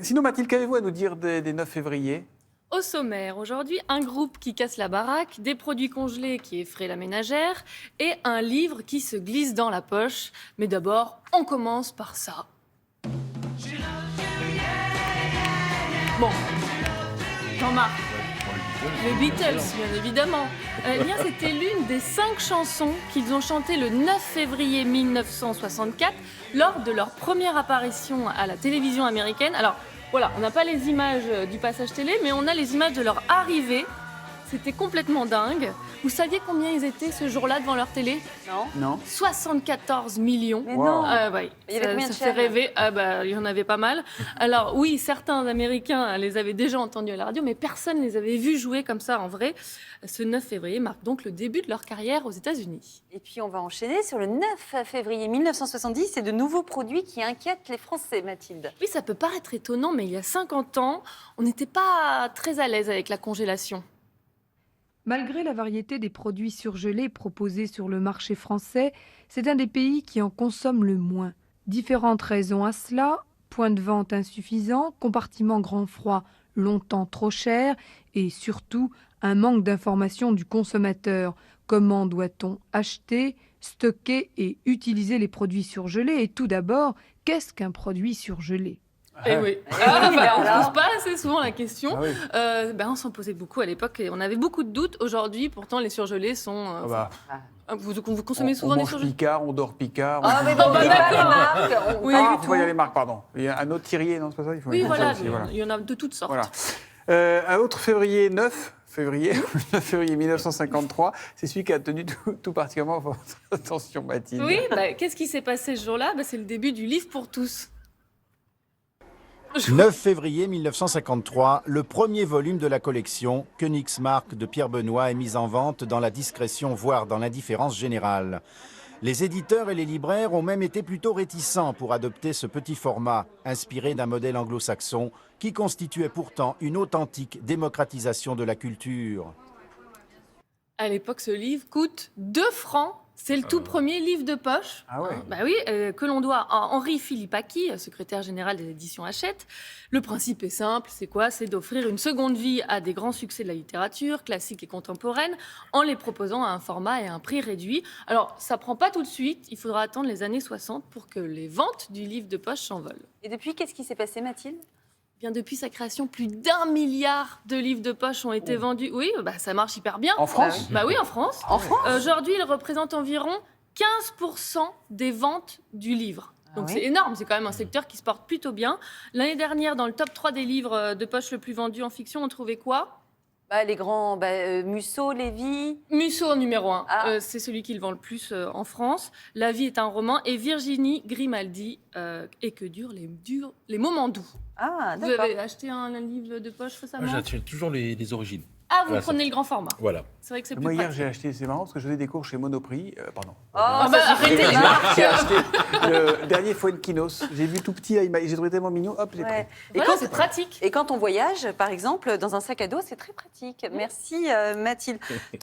Sinon, Mathilde, qu'avez-vous à nous dire des 9 février? Au sommaire, aujourd'hui, un groupe qui casse la baraque, des produits congelés qui effraient la ménagère et un livre qui se glisse dans la poche. Mais d'abord, on commence par ça. Bon, Jean-Marc, les Beatles, bien évidemment. Eh bien, c'était l'une des 5 chansons qu'ils ont chantées le 9 février 1964 lors de leur première apparition à la télévision américaine. Alors, voilà, on n'a pas les images du passage télé, mais on a les images de leur arrivée. C'était complètement dingue. Vous saviez combien ils étaient ce jour-là devant leur télé? Non. 74 millions. Mais Wow. non. Ouais, Il y avait combien de ça fait chaînes? rêver. Il y en avait pas mal. Alors oui, certains Américains les avaient déjà entendus à la radio, mais personne ne les avait vus jouer comme ça en vrai. Ce 9 février marque donc le début de leur carrière aux États-Unis. Et puis on va enchaîner sur le 9 février 1970 et de nouveaux produits qui inquiètent les Français, Mathilde. Oui, ça peut paraître étonnant, mais il y a 50 ans, on n'était pas très à l'aise avec la congélation. Malgré la variété des produits surgelés proposés sur le marché français, c'est un des pays qui en consomme le moins. Différentes raisons à cela: point de vente insuffisant, compartiment grand froid longtemps trop cher et surtout un manque d'information du consommateur. Comment doit-on acheter, stocker et utiliser les produits surgelés? Et tout d'abord, qu'est-ce qu'un produit surgelé? Eh oui. oui, alors On là. ne pose pas assez souvent la question. Ah oui. On s'en posait beaucoup à l'époque et on avait beaucoup de doutes. Aujourd'hui, pourtant, les surgelés sont... Ah bah, vous consommez souvent on des mange surgelés? Picard, on dort Picard. Ah, mais bon, bon, bah, on dit pas les d'accord. marques. Oui. Ah, on va y aller, Marc, pardon. Il y a un autre Thierry, non, c'est pas ça? Il faut Oui, dire ça voilà, aussi, voilà. il y en a de toutes sortes. Voilà. Un autre février 9 février, 9 février 1953, c'est celui qui a tenu tout particulièrement votre attention, Mathilde. Oui, qu'est-ce qui s'est passé ce jour-là? C'est le début du livre pour tous. 9 février 1953, le premier volume de la collection Königsmarck de Pierre Benoît est mis en vente dans la discrétion, voire dans l'indifférence générale. Les éditeurs et les libraires ont même été plutôt réticents pour adopter ce petit format, inspiré d'un modèle anglo-saxon qui constituait pourtant une authentique démocratisation de la culture. À l'époque, ce livre coûte 2 francs. C'est le tout premier livre de poche. Ah ouais. Que l'on doit à Henri Philippaki, secrétaire général des éditions Hachette. Le principe est simple, c'est quoi? C'est d'offrir une seconde vie à des grands succès de la littérature, classique et contemporaine, en les proposant à un format et à un prix réduit. Alors, ça prend pas tout de suite, il faudra attendre les années 60 pour que les ventes du livre de poche s'envolent. Et depuis, qu'est-ce qui s'est passé, Mathilde? Bien, depuis sa création, plus d'1 milliard de livres de poche ont été vendus. Oui, ça marche hyper bien. En France? Oui, en France. En France? Aujourd'hui, il représente environ 15% des ventes du livre. Donc oui. c'est énorme, c'est quand même un secteur qui se porte plutôt bien. L'année dernière, dans le top 3 des livres de poche le plus vendus en fiction, on trouvait quoi? Les grands, Musso, Lévy. Musso en numéro 1, Ah. c'est celui qui le vend le plus en France. La vie est un roman. Et Virginie Grimaldi, Et que durent les moments doux. Ah, Vous d'accord. avez acheté un livre de poche récemment? Moi, j'achète toujours les origines. Ah, vous Voilà, prenez le grand format. Voilà. C'est vrai que c'est plus Moi, hier, pratique. j'ai acheté, c'est marrant, parce que je faisais des cours chez Monoprix. Pardon. Arrêtez les marques. J'ai acheté le dernier Fuenquinos. J'ai vu tout petit, j'ai trouvé tellement mignon, hop, j'ai Ouais. pris. Et, Voilà, quand, c'est pratique. et quand on voyage, par exemple, dans un sac à dos, c'est très pratique. Merci, Mathilde.